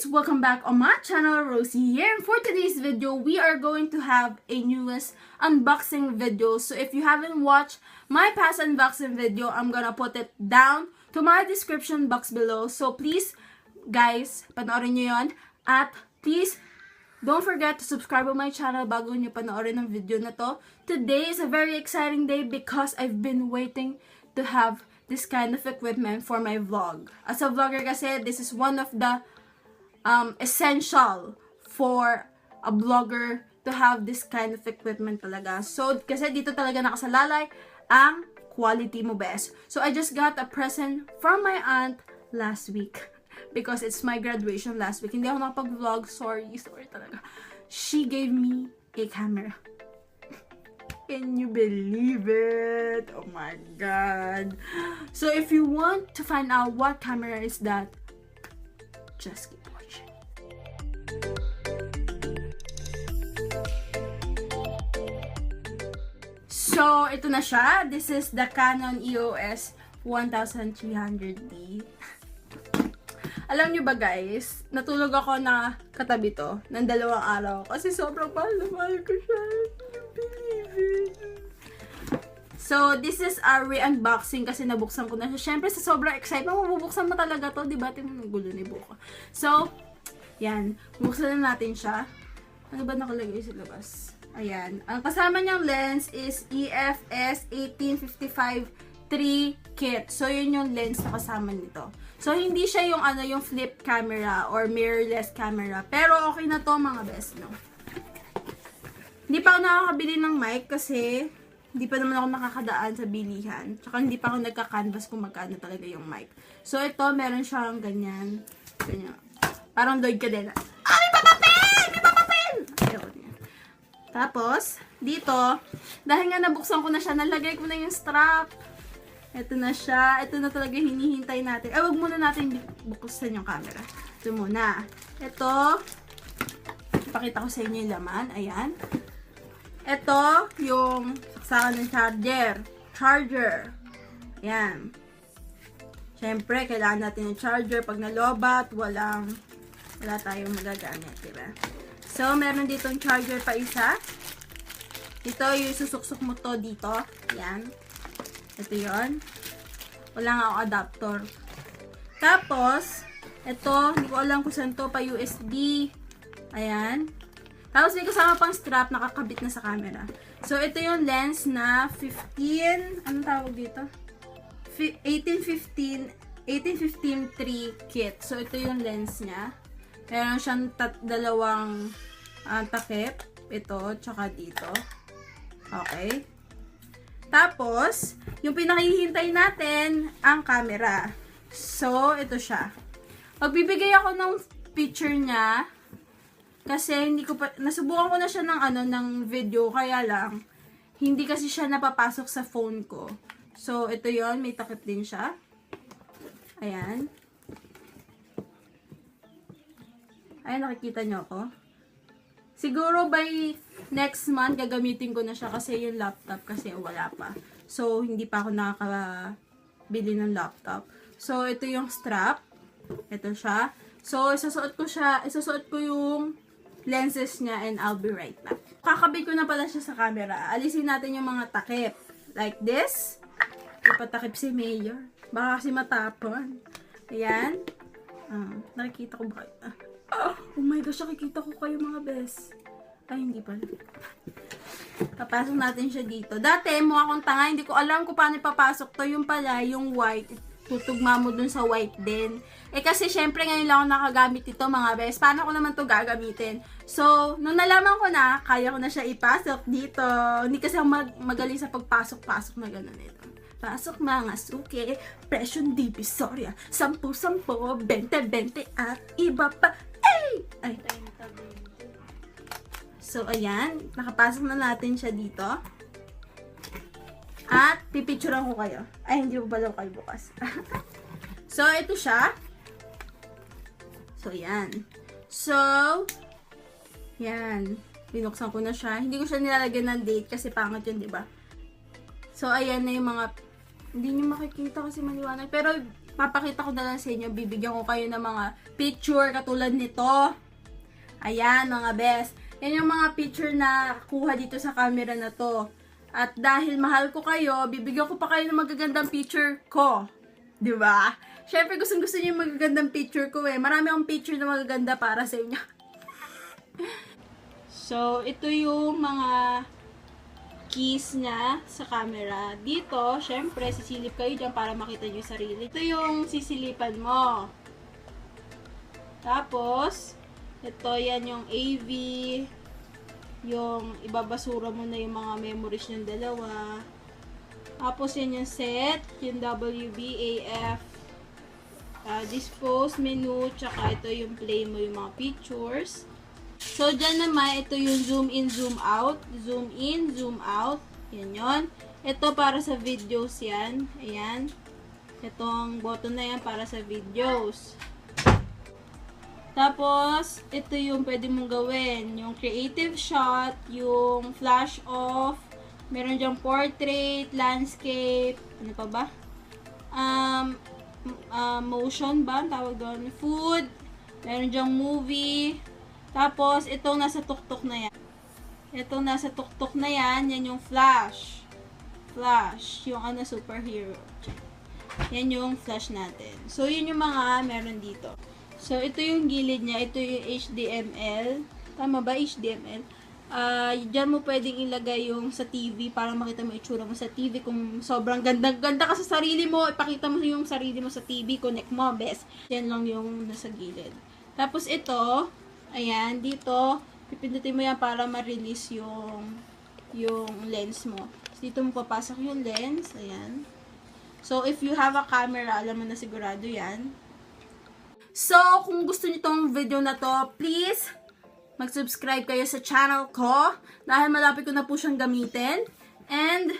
Lovies! Welcome back on my channel, Rosie here. And for today's video, we are going to have a newest unboxing video. So if you haven't watched my past unboxing video, I'm gonna put it down to my description box below. So please, guys, panoorin nyo yun. At please, don't forget to subscribe on my channel bago nyo panoorin ang video na to. Today is a very exciting day because I've been waiting to have this kind of equipment for my vlog. As a vlogger kasi, this is one of the essential for a vlogger to have this kind of equipment talaga. So, kasi dito talaga nakasalalay ang quality mo best. So, I just got a present from my aunt last week. Because it's my graduation last week. Hindi ako nakapag-vlog. Sorry talaga. She gave me a camera. Can you believe it? Oh my god. So, if you want to find out what camera is that, just keep watching. So, ito na siya. This is the Canon EOS 1300D. Alam nyo ba guys, natulog ako na katabi to ng 2 araw kasi sobrang mahal ko siya. Can you believe it? So, this is a re-unboxing kasi nabuksan ko na siya. Siyempre, sa sobrang excitement, mabubuksan mo talaga to. Diba? Tingnan mo gulo ni buko. So, yan. Buksan na natin siya. Ano ba nakalagay sa labas? Ayan. Ang kasama niyang lens is EFS 1855-3 kit. So, yun yung lens na kasama nito. So, hindi siya yung yung flip camera or mirrorless camera. Pero, okay na to mga best, no? Hindi pa ako nakakabili ng mic kasi hindi pa naman ako nakakadaan sa bilihan. Tsaka hindi pa ako nagka-canvas kung magkano talaga yung mic. So, ito, meron siyang ganyan. Ganyan. Parang Lloyd ka din. Ah, may papapel! May papapel! Ayun. Tapos, dito, dahil nga nabuksan ko na siya, nalagay ko na yung strap. Ito na siya. Ito na talaga hinihintay natin. Wag muna natin buksan yung camera. Ito muna. Ito, ipakita ko sa inyo yung laman. Ayan. Ito, yung saksakan ng charger. Ayan. Siyempre, kailangan natin yung charger. Pag nalobat, wala tayong magagamit, diba? So, meron ditong charger pa isa. Ito, yung susuksok mo to dito. Ayan. Ito yon. Wala nga ako adapter. Tapos, ito, hindi ko alam kung saan to, pa USB. Ayan. Tapos, may kasama pang strap, nakakabit na sa camera. So, ito yung lens na 15, anong tawag dito? 1815-3 kit. So, ito yung lens niya. Meron siyang dalawang takip. Ito, tsaka dito. Okay. Tapos, yung pinakihintay natin, ang camera. So, ito siya. Magbibigay ako ng picture niya. Kasi, nasubukan ko na siya ng video. Kaya lang, hindi kasi siya napapasok sa phone ko. So, ito yon, may takip din siya. Ayan. Ayan, nakikita nyo ako. Siguro by next month, gagamitin ko na siya kasi yung laptop kasi wala pa. So, hindi pa ako nakakabili ng laptop. So, ito yung strap. Ito siya. So, isusuot ko yung lenses niya and I'll be right back. Kakabit ko na pala siya sa camera. Alisin natin yung mga takip. Like this. Ipatakip si Mayor. Baka kasi matapon. Ayan. Nakikita ko ba? Oh my gosh, nakikita ko kayo mga best. Ay, hindi pala. Papasok natin siya dito. Dati, mukha akong tanga. Hindi ko alam kung paano ipapasok to. Yung pala, yung white. Tutugma mo dun sa white din. Eh kasi, syempre, ngayon lang ako nakagamit ito mga best. Paano ko naman to gagamitin? So, nung nalaman ko na, kaya ko na siya ipasok dito. Hindi kasi ako magaling sa pagpasok-pasok na gano'n ito. Pasok mga suki, presyon divisoria, 10-10, 20-20 at iba pa. Ay. So, ayan. Nakapasok na natin siya dito. At, pipicturean ko kayo. Ay, hindi ko pala kayo bukas. So, ito siya. So, ayan. So, yan. Binuksan ko na siya. Hindi ko siya nilalagyan ng date kasi pangit yun, diba? So, ayan na yung mga hindi nyo makikita kasi maliwanag. Pero, papakita ko na lang sa inyo, bibigyan ko kayo ng mga picture katulad nito. Ayan, mga best. Yan yung mga picture na kuha dito sa camera na to. At dahil mahal ko kayo, bibigyan ko pa kayo ng magagandang picture ko. Diba? Syempre, gusto niyo yung magagandang picture ko eh. Marami akong picture na magaganda para sa inyo. So, ito yung mga keys niya sa camera. Dito, syempre, sisilip kayo dyan para makita nyo yung sarili. Ito yung sisilipan mo. Tapos, ito yan yung AV. Yung ibabasura mo na yung mga memories ng dalawa. Tapos, yan yung set. Yung WBAF. Dispose, menu, tsaka ito yung play mo yung mga pictures. So, dyan naman, ito yung zoom in, zoom out. Zoom in, zoom out. Yan yun. Ito para sa videos yan. Ayan. Itong button na yan para sa videos. Tapos, ito yung pwede mong gawin. Yung creative shot, yung flash off, meron dyang portrait, landscape, ano pa ba? Motion ba? Tawag doon. Food, meron dyang movie. Tapos, itong nasa tuktok na yan. Itong nasa tuktok na yan, yan yung flash. Flash, yung ano, superhero. Yan yung flash natin. So, yun yung mga meron dito. So, ito yung gilid niya. Ito yung HDML. Tama ba? HDML. Diyan mo pwedeng ilagay yung sa TV para makita mo itsura mo sa TV. Kung sobrang ganda ka sa sarili mo, ipakita mo yung sarili mo sa TV, connect mo, best. Yan lang yung nasa gilid. Tapos ito, ayan, dito, pipindutin mo yan para ma-release yung lens mo. So, dito mo papasok yung lens, ayan. So, if you have a camera, alam mo na sigurado yan. So, kung gusto niyo tong video na to, please, mag-subscribe kayo sa channel ko dahil malapit ko na po siyang gamitin. And,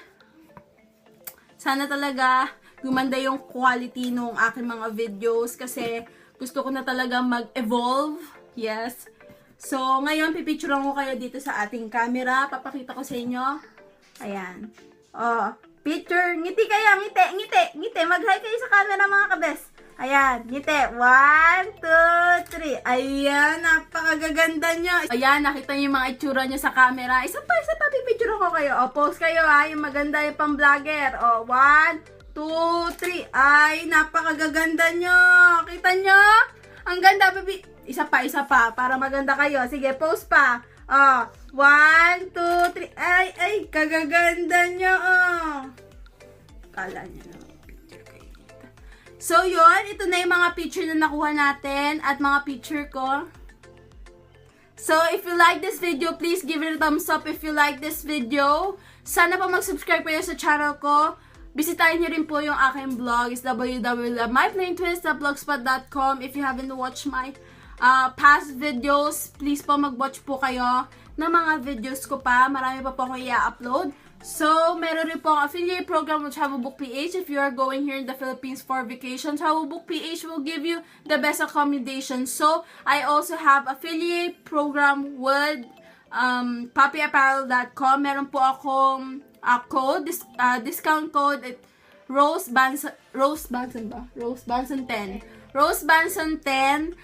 sana talaga gumanda yung quality ng aking mga videos kasi gusto ko na talaga mag-evolve. Yes. So, ngayon, pipicturean ko kayo dito sa ating camera. Papakita ko sa inyo. Ayan. Oh, picture. Ngiti kayo. Ngiti. Mag-hi kayo sa camera, mga kabes. Ayan, ngiti. 1, 2, 3. Ayan, napakagaganda nyo. Ayan, nakita nyo yung mga itsura nyo sa camera. Isa pa, pipicture ko kayo. O, post kayo ha, yung maganda yung pang-vlogger. O, 1, 2, 3. Ay, napakagaganda nyo. Kita nyo? Ang ganda, baby. Isa pa, para maganda kayo. Sige, post pa. O, 1, 2, 3. Ay, kagaganda nyo. O. Kala nyo na. So, yun. Ito na yung mga picture na nakuha natin at mga picture ko. So, if you like this video, please give it a thumbs up if you like this video. Sana pa mag-subscribe kayo sa channel ko. Bisitahin nyo rin po yung aking blog. It's www.myplaintwist.blogspot.com. If you haven't watched my past videos, please po mag-watch po kayo ng mga videos ko pa. Marami pa po akong i-upload. So, meron rin po ang affiliate program with TravelbookPh. If you are going here in the Philippines for vacation, TravelbookPh will give you the best accommodation. So, I also have affiliate program with poppyapparel.com. Meron po akong code, discount code at Rose Banzon 10. Rose Banzon 10.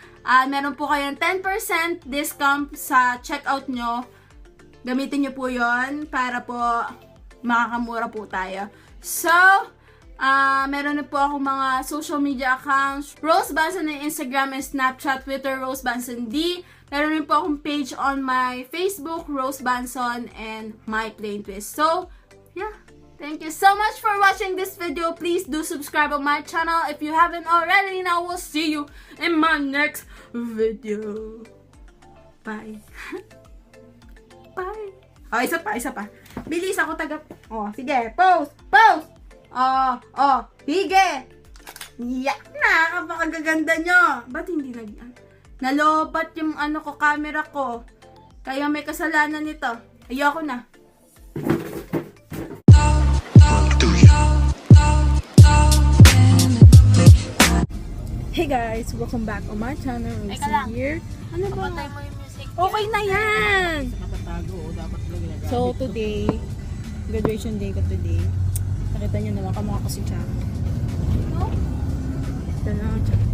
Meron po kayong 10% discount sa checkout nyo. Gamitin nyo po yon para po makakamura po tayo. So, meron na po ako mga social media accounts. Rose Banzon na Instagram and Snapchat, Twitter, Rose Banzon D. Meron rin po akong page on my Facebook, Rose Banzon and My Plain Twist. So, yeah. Thank you so much for watching this video. Please do subscribe on my channel if you haven't already. And I will see you in my next video. Bye. Bye. Oh, isa pa. Bilis ako taga. Oh, sige. Pause. Oh, hige. Yeah. Napakaganda nyo. Ba't hindi nalobat yung ano ko, camera ko? Kaya may kasalanan nito. Ayoko na. Hey guys, welcome back on my channel. Rosie here. Ano ba? Okay na yan. So today, graduation day ko today. Nakita niyo naman kamukha ko si Chang. Yan lang, chat.